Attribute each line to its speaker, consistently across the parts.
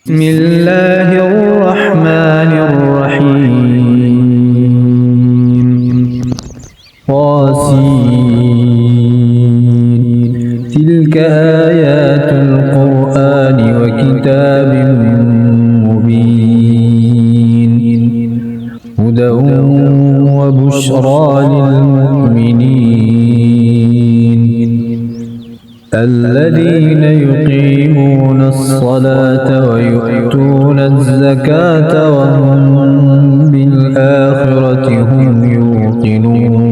Speaker 1: بسم الله الرحمن الرحيم طاسين تلك آيات القرآن وكتاب مبين هدى وبشرى للمؤمنين الذين يقيمون الصلاة ويؤتون الزكاة وهم بالآخرة هم يوقنون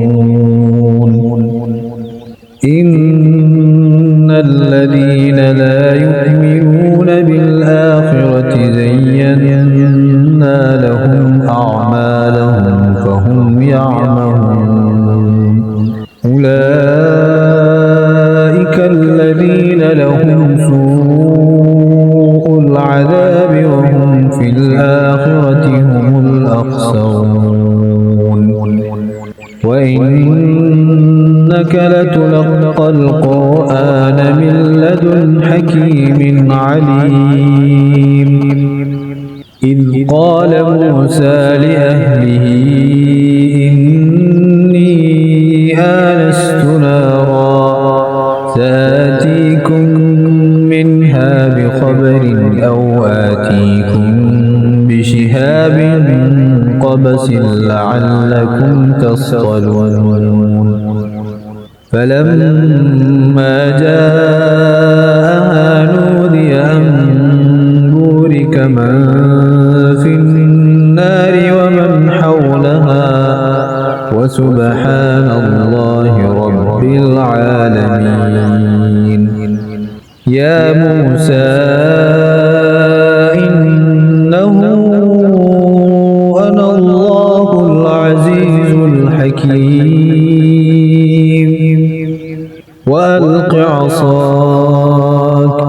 Speaker 1: إن الذين لا يؤمنون بالآخرة زينا لهم أعمالهم فهم يعمهون أولئك الذين لهم سوء العذاب وهم في الآخرة هم الأخسرون وإنك لتلقى القرآن من لدن حكيم عليم إذ قال موسى لأهله إني آنست نارا سآتيكم منها بخبر أو آتيكم بشهاب قبس لعلكم تصطلون فلما جاءها نودي أن بورك من في النار ومن حولها وسبحان الله رب العالمين يا موسى إنه أنا الله العزيز الحكيم وألق عصاك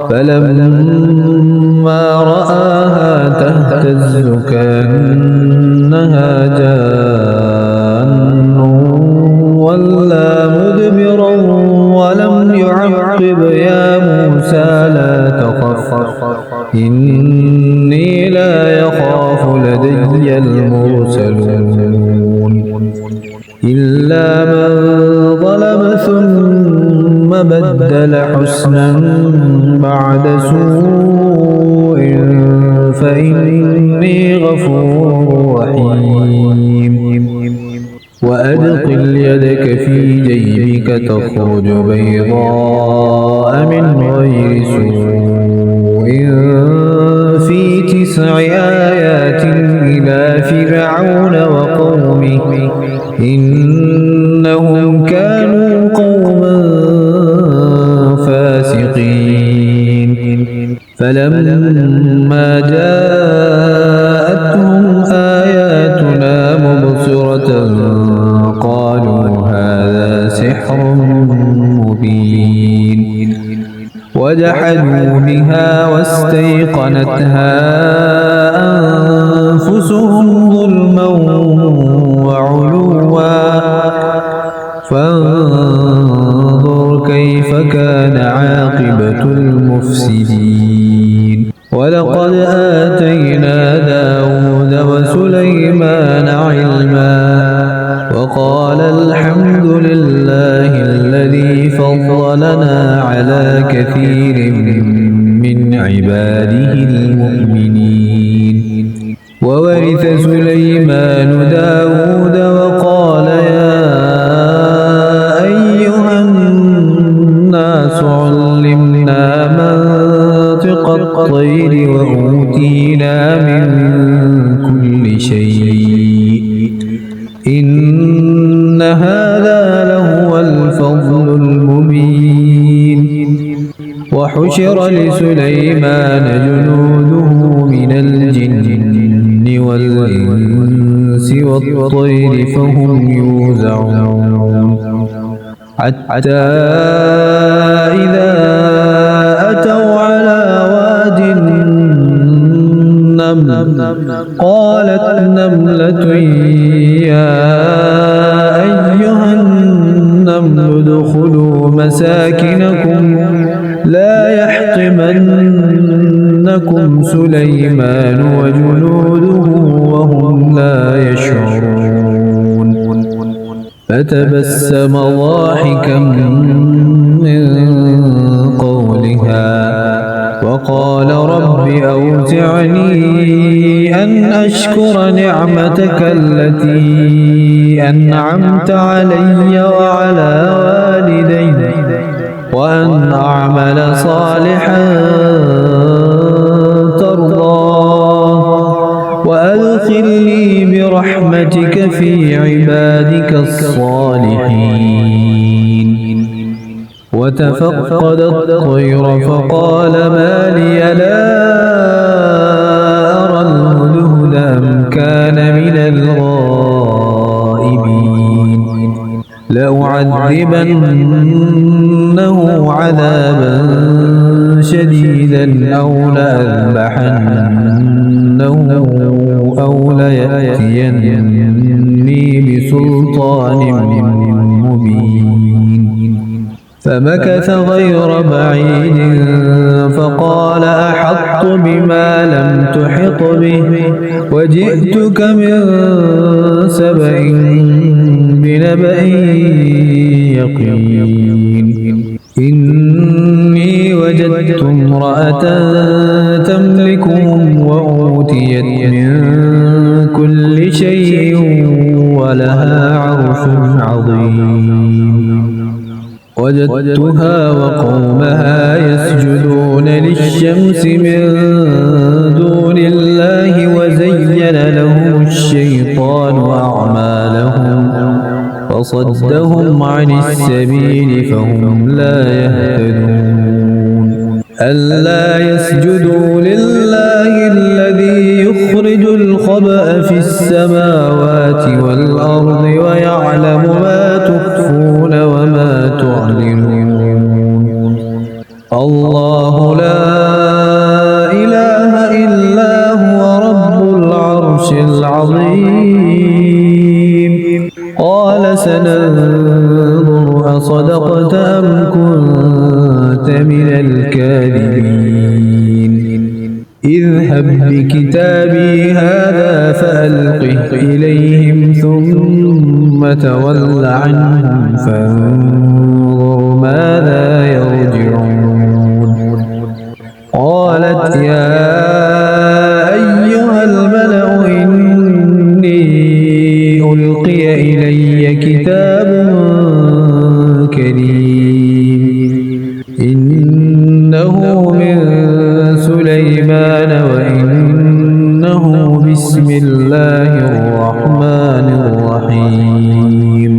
Speaker 1: فلما رآها تهتز كأنها جان ولا مدبرا ولم يعقب يا موسى لا تخف إني لا يخاف لدي المرسلون إلا من ظلم ثم بدل حسنا بعد سوء فإني غفور رحيم وأدخل يدك في جيبك تخرج بيضاء من غير سوء في 9 آيات إلى فرعون وقومه إنهم كانوا قوما فاسقين فلما جاءتهم آياتنا مبصرة قالوا هذا سحر مبين وجحدوا بها واستيقنتها أنفسهم ظلما وعلوا فانظر كيف كان عاقبة المفسدين ولقد آتينا داود وسليمان علما وقال الحمد لله الذي فضلنا على كثير من عباده المؤمنين وورث سليمان داود وقال يا أيها الناس علمنا منطق الطير وأوتينا من كل شيء إن هذا لهو الفضل المبين وحشر لسليمان جنوده من الجن والإنس والطير فهم يوزعون حتى إذا أتوا على واد النمل قالت نملة يا أيها النمل ادخلوا مساكنكم لا يحطمنكم يَسْتَنكِفَنَّكُمْ سُلَيْمَانُ وَجُنُودُهُ وَهُمْ لَا يَشْعُرُونَ فَتَبَسَّمَ ضَاحِكًا مِّن قَوْلِهَا وَقَالَ رَبِّ أَوْزِعْنِي أَنْ أَشْكُرَ نِعْمَتَكَ الَّتِي أَنْعَمْتَ عَلَيَّ وَعَلَى وَالِدَيَّ وَأَنْ أَعْمَلَ صَالِحًا تَرْضَاهُ وَأَدْخِلْنِي بِرَحْمَتِكَ فِي عِبَادِكَ الصَّالِحِينَ وَتَفَقَّدَ الطَّيْرَ فَقَالَ مَا لِيَ لَا أَرَى الْهُدْهُدَ أَمْ كَانَ مِنَ الْغَائِبِينَ لَأُعَذِّبَنَّهُ عَذَابًا شَدِيدًا أَوْ لَأَذْبَحَنَّهُ أَوْ لَيَأْتِيَنِّي بِسُلْطَانٍ مُّبِينٍ فَمَكَثَ غَيْرَ بَعِيدٍ فَقَالَ أَحَطتُ بِمَا لَمْ تُحِطْ بِهِ وَجِئْتُكَ مِنْ سَبَإٍ بِنَبَإٍ يَقِينٍ إِنِّي وَجَدتُّ امْرَأَةً تَمْلِكُهُمْ وَأُوتِيَتْ مِنْ كُلِّ شَيْءٍ وَلَهَا عَرْشٌ عَظِيمٌ وَجَدتُّهَا وَقَوْمَهَا يَسْجُدُونَ لِلشَّمْسِ مِن دُونِ اللَّهِ وَزَيَّنَ لَهُمُ الشَّيْطَانُ أَعْمَالَهُمْ فَصَدَّهُمْ عَنِ السَّبِيلِ فَهُمْ لَا يَهْتَدُونَ أَلَّا يَسْجُدُوا لِلَّهِ الَّذِي يُخْرِجُ الْخَبْءَ فِي السَّمَاوَاتِ وَالْأَرْضِ وَيَعْلَمُ مَا تُخْفُونَ وَمَا تُعْلِنُونَ اللَّهُ لَا إِلَٰهَ إِلَّا هُوَ رَبُّ الْعَرْشِ الْعَظِيمِ قَالَ سَنَنظُرُ أَصَدَقْتَ أَمْ كُنتَ مِنَ الْكَاذِبِينَ اذْهَبْ بِكِتَابِي هَٰذَا فَأَلْقِهْ إِلَيْهِمْ ثُمَّ تَوَلَّ عَنْهُمْ فَانظُرْ مَاذَا يَرْجِعُونَ قَالَتْ يَا أَيُّهَا الْمَلَأُ إِنِّي أُلْقِيَ إِلَيَّ كِتَابٌ كَرِيمٌ إِنَّهُ مِن سُلَيْمَانَ وَإِنَّهُ بِسْمِ اللَّهِ الرَّحْمَنِ الرَّحِيمِ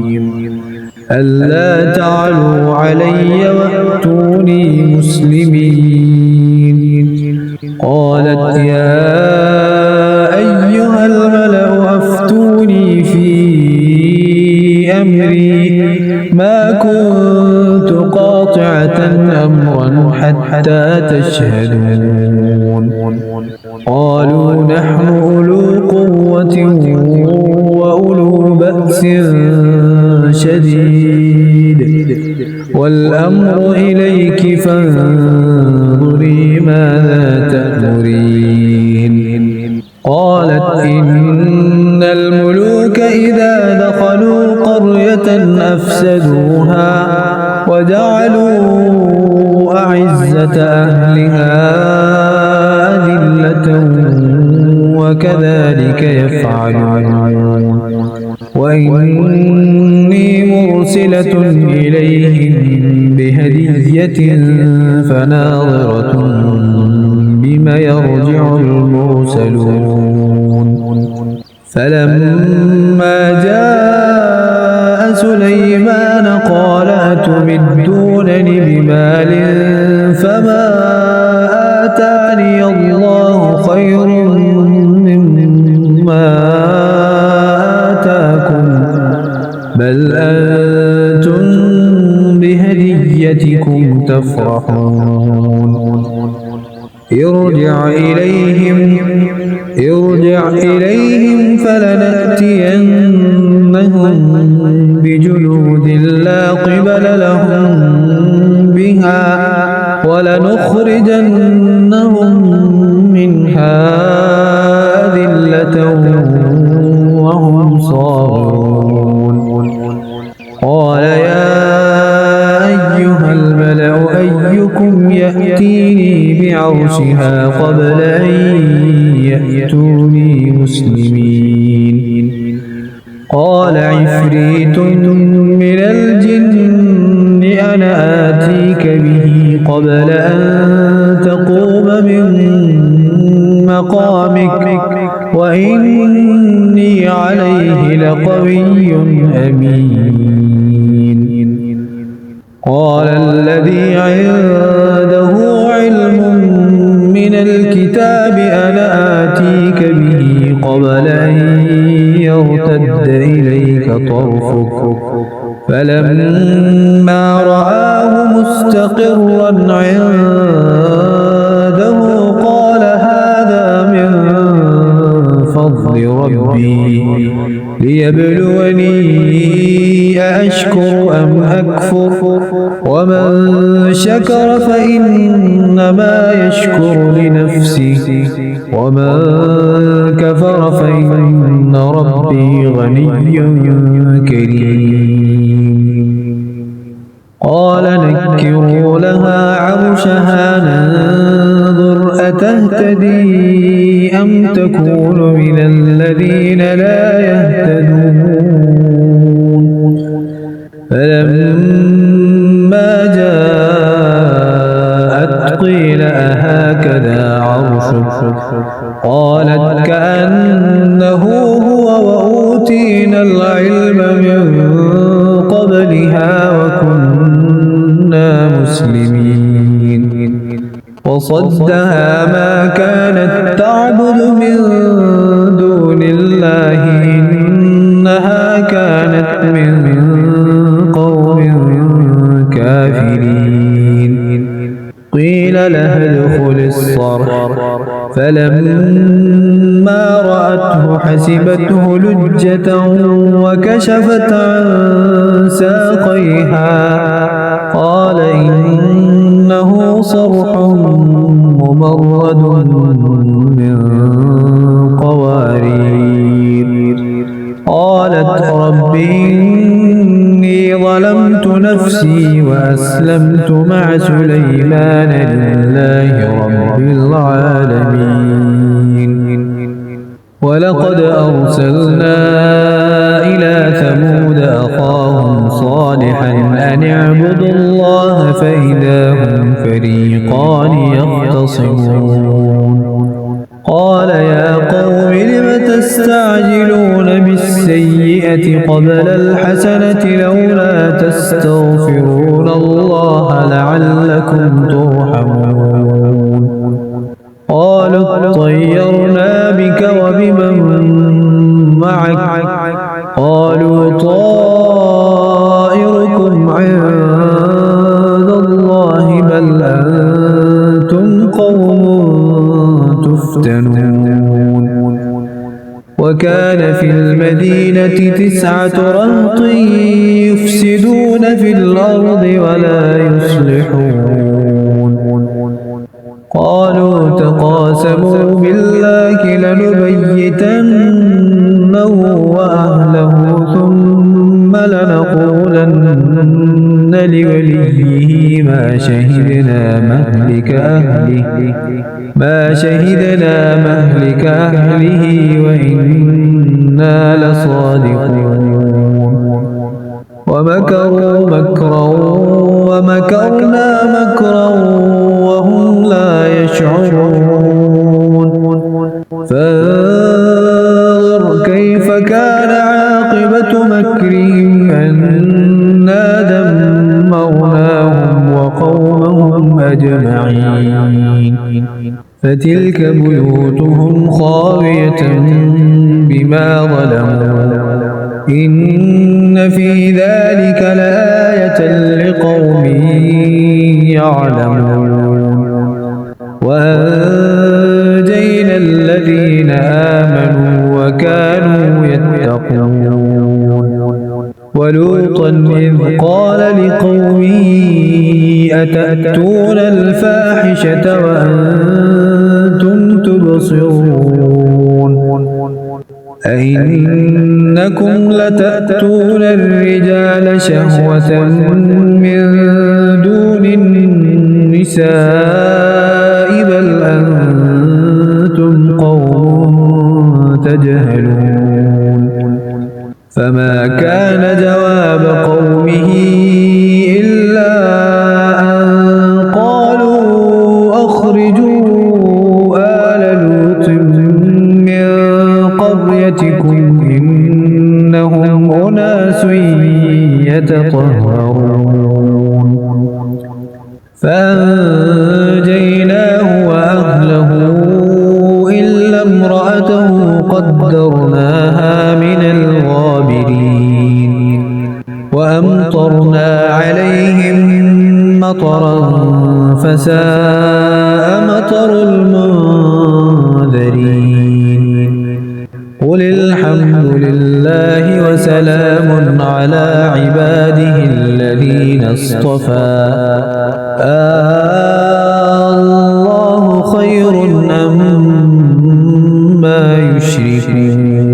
Speaker 1: أَلَّا تَعْلُوا عَلَيَّ وَأْتُونِي مُسْلِمِينَ قَالَتْ يَا أَيُّهَا الْمَلَأُ أَفْتُونِي فِي أَمْرِي مَا كُنتُ قَاطِعَةً أَمْرًا حَتَّىٰ تَشْهَدُونِ قَالُوا نَحْنُ أُولُو قُوَّةٍ وَأُولُو بَأْسٍ شَدِيدٍ وَالْأَمْرُ إِلَيْكِ فَانظُرِي مَاذَا تَأْمُرِينَ قَالَتْ إِنَّ الْمُلُوكَ إِذَا دَخَلُوا قَرْيَةً أَفْسَدُوهَا وَجَعَلُوا أَعِزَّةَ أَهْلِهَا أَذِلَّةً وَكَذَلِكَ يَفْعَلُونَ وَإِنِّي مُرْسِلَةٌ إِلَيْهِم بِهَدِيَّةٍ فَنَاظِرَةٌ بِمَ يَرْجِعُ الْمُرْسَلُونَ فَلَمَّا جَاءَ سُلَيْمَانَ قَالَ أَتُمِدُّونَنِ بِمَالٍ فَمَا آتَانِيَ اللَّهُ خَيْرٌ مِّمَّا آتَاكُمْ بَلْ أَنتُم بِهَدِيَّتِكُمْ تَفْرَحُونَ ارْجِعْ إِلَيْهِمْ فَلَنَأْتِيَنَّهُم بِجُنُودٍ لَّا قِبَلَ لَهُم بِهَا وَلَنُخْرِجَنَّهُم بعرشها قبل أن يأتوني مسلمين. قال عفريت من الجن أنا آتيك به قبل أن تقوم من مقامك وإني عليه لقوي أمين. قال الذي عنده علم من الكتاب أنا آتيك به قبل أن يرتد إليك طرفك فلما رآه مستقرا عنده قال هذا من فضل ربي ليبلوني أأشكر أم أكفر ومن شكر فإنما يشكر لنفسه ومن كفر فإن ربي غني كريم. قال نكروا لها عرشها ننظر أتهتدي أم تكون من الذين لا يهتدون. فلما جاءت قيل أهكذا عرشك قالت كأنه هو وأوتينا العلم من قبلها وكنا مسلمين. وصدها ما كانت تعبد من دون الله إنها كانت من قوم كافرين. قيل لها ادخل الصرح فلما رأته حسبته لجة وكشفت عن ساقيها قال إنه صرح ممرد من قوارير. قالت رب إني ظلمت نفسي وأسلمت مع سليمان لله رب العالمين. ولقد أرسلنا إلى ثمود أخاهم صالحا أن اعبدوا الله فإذا هم فريقان يختصمون. قال يا قوم لم تستعجلون بالسيئة قبل الحسنة لولا تستغفرون الله لعلكم ترحمون. قالوا اطيرنا بك وبمن معك قالوا طائركم عند الله بل أنتم قوم تفتنون. وكان في المدينة 9 رهط يفسدون في الأرض ولا يصلحون. قالوا تقاسموا بالله لنبيتنه وأهله ثم لنقولن لوليه ما شهدنا مهلك أهله وإنا لصادقون. ومكروا مكرا ومكرنا مكرا وهم لا يشعرون. فانظر كيف كان عاقبة مكرهم أنا دمرناهم وقومهم أجمعين. فتلك بيوتهم خاوية بما ظلموا إن في ذلك لآية لقوم يعلمون. وأنجينا الذين آمنوا وكانوا يتقون. ولوطا إذ قال لقومه أتأتون الفاحشة وأنتم تبصرون أئنكم لتأتون الرجال شهوة من دون النساء بل تجهلون فما كان جواب قومه إلا أن قالوا أخرجوا آل لوط من قريتكم إنهم أناس يتطهرون فأنجيناه وأهله إلا امرأته قدرناها من الغابرين وأمطرنا عليهم مطرا فساء مطر المنذرين قل الحمد لله وسلام على عباده الذين اصطفى الله خير أمما يشركون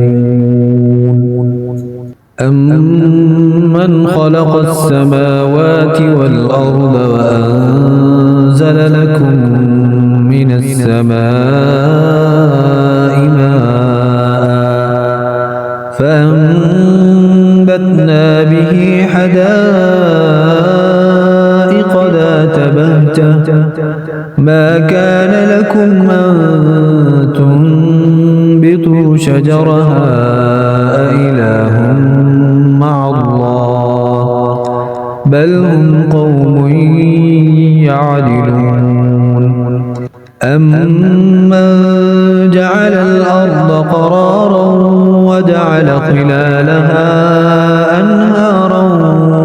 Speaker 1: أمن خلق السماوات والأرض وأنزل لكم من السماء ماء فأنبتنا به حدائق ذات بهجة ما كان لكم أن تنبتوا شجرها أإله مع الله بل هم قوم يعدلون أمن جعل الأرض قرارا وجعل خلالها أنهارا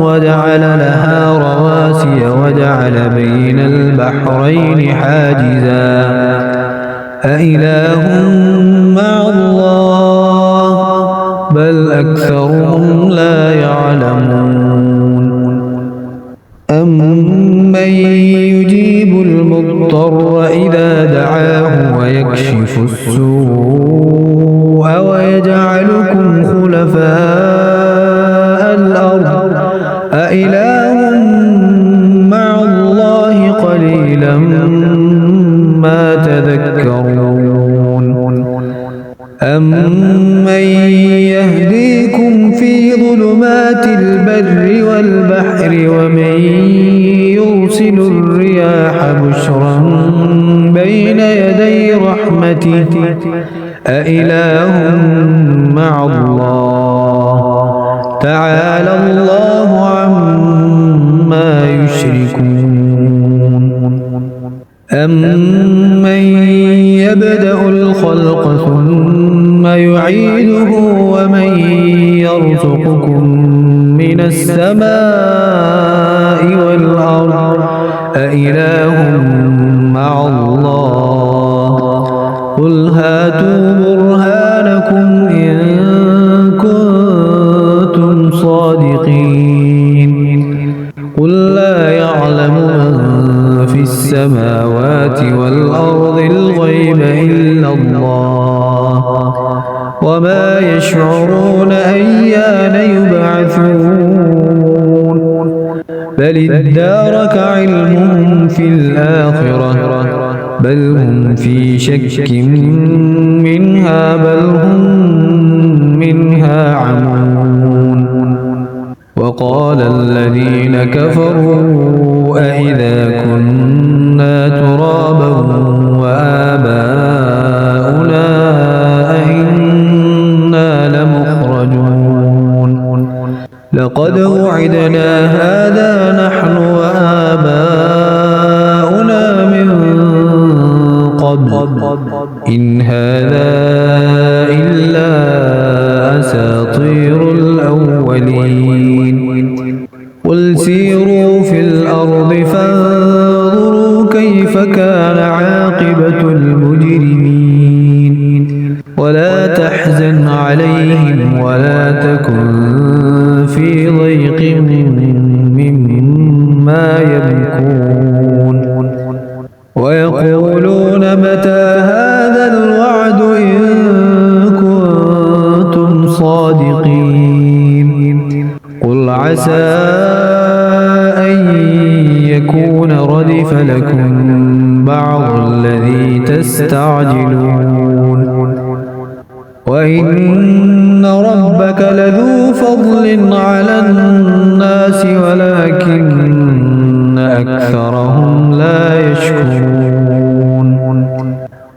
Speaker 1: وجعل لها رواسي وجعل بين البحرين حاجزا أإله مع الله بل أكثرهم لا يعلمون أمن يجيب المضطر إذا دعاه ويكشف السوء ويجعلكم خلفاء الأرض أإله مع الله قليلا ما تذكرون أمن يهديكم في ظلمات البر والبحر ومن يرسل الرياح بشرا بين يدي رحمته أإله مع الله تعالى الله عما يشركون أمن يبدأ الخلق ثم يعيده ومن يرزقكم من السماء والأرض أإله مع الله قل هاتوا برهانكم إن كنتم صادقين قل لا يعلم من في السماوات والأرض الغيب إلا الله وما يشعرون أيان يبعثون بل ادارك علمهم في الآخرة بل هم في شك منها بل هم منها عمون وقال الذين كفروا أئذا كنا ترابا وآباؤنا أئنا لمخرجون لقد وعدنا هذا نحن وآباؤنا من قبل إن هذا إلا أساطير الأولين قل سيروا في الأرض فانظروا كيف كان عاقبة المجرمين ولا تحزن عليهم ولا تكن في ضيق مما يمكرون ويقولون متى هذا الوعد إن كنتم صادقين قل عسى أن يكون ردف لكم بعض الذي تستعجلون وإن ربك لذو فضل على الناس ولكن أكثرهم لا يشكرون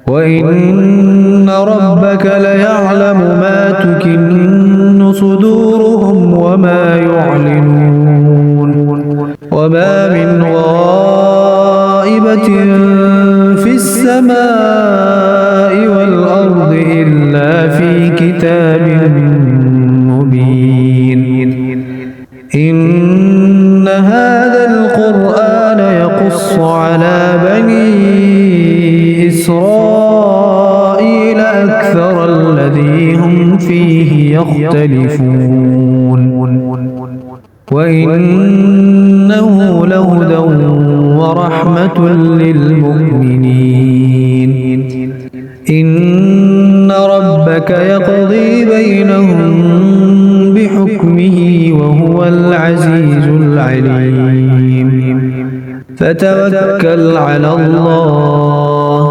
Speaker 1: وإن ربك ليعلم ما تكن صدورهم وما يعلنون وما من غائبة في السماء والأرض إلا في كتاب مبين إن هذا القرآن يقص على بني إسرائيل أكثر الذي هم فيه يختلفون وإنه لهدى ورحمة للمؤمنين إن ربك يقضي بينهم بحكمه وهو العزيز العليم فتوكل على الله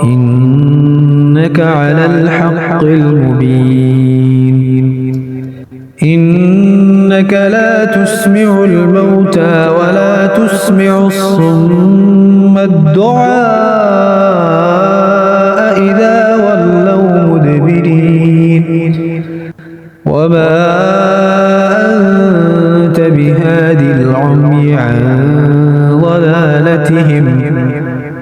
Speaker 1: إنك على الحق المبين إنك لا تسمع الموتى ولا تسمع الصم الدعاء إذا ولوا مدبرين وما أنت بهادي العمي عن ضلالتهم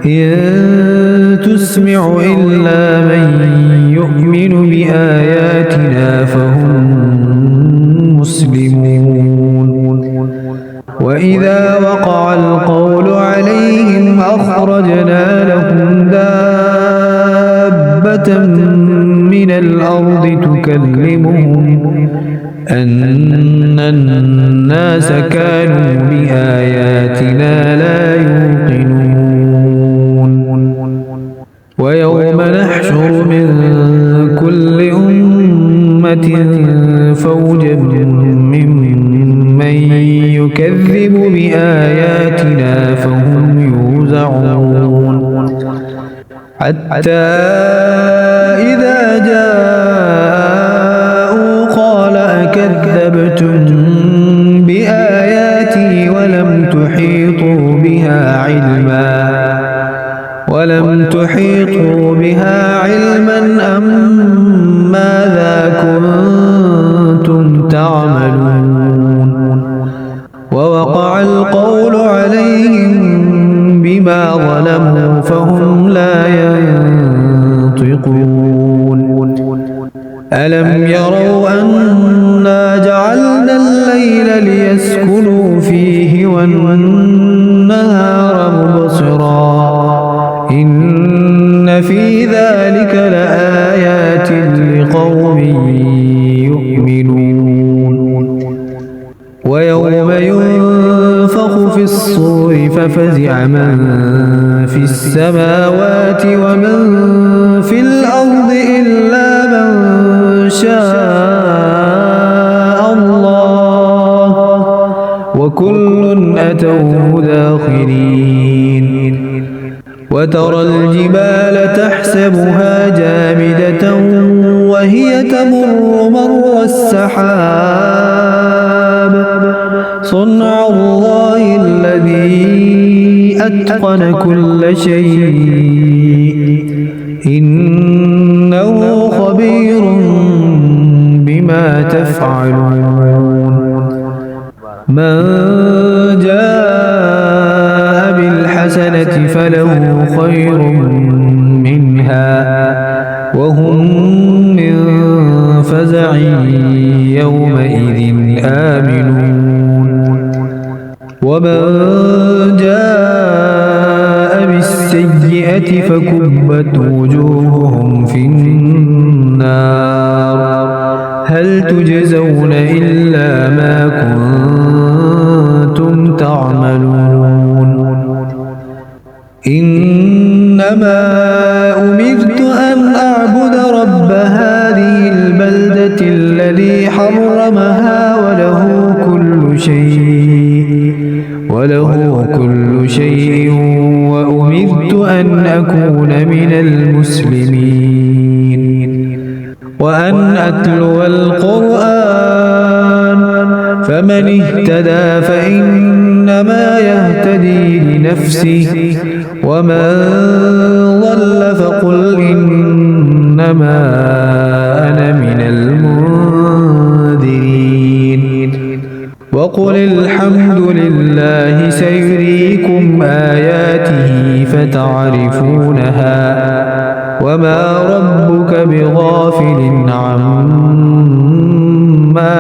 Speaker 1: إن تسمع إلا من يؤمن بآياتنا فهم مسلمون وإذا وقع القول عليهم أخرجنا لهم دابة من الأرض تكلمهم أن الناس كانوا بآياتنا لا يوقنون ويوم نحشر من كل أمة فوجا ممن يكذب بآياتنا فهم يوزعون حتى إذا جاءوا قال أكذبتم بآياتي ولم تحيطوا بها علما أم ماذا كنتم تعملون ووقع القول عليهم بما ظلموا فهم لا ينطقون ألم يروا أنا جعلنا الليل ليسكنوا فيه والنهار مبصرا إن في ذلك لآيات لقوم يؤمنون ويوم ينفخ في الصور ففزع من في السماوات ومن في الأرض إلا من شاء الله وكل أتوه داخرين وترى الجبال تحسبها جامدة وهي تمر مر السحاب صنع الله الذي أتقن كل شيء إنه خبير بما تفعلون من جاء بالحسنة فله خير منها وهم من فزع يومئذ آمنون ومن جاء بالسيئة فكبت وجوههم في النار هل تجزون إلا ما كنتم تعملون إنما أمرت أن أعبد رب هذه البلدة الذي حرمها وله كل شيء وأمرت أن أكون من المسلمين وأن أتلو القرآن فمن اهتدى فإنما يهتدي لنفسه ومن ضل فقل إنما أنا من المنذرين وقل الحمد لله سيريكم آياته فتعرفونها وما ربك بغافل عما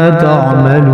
Speaker 1: تعملون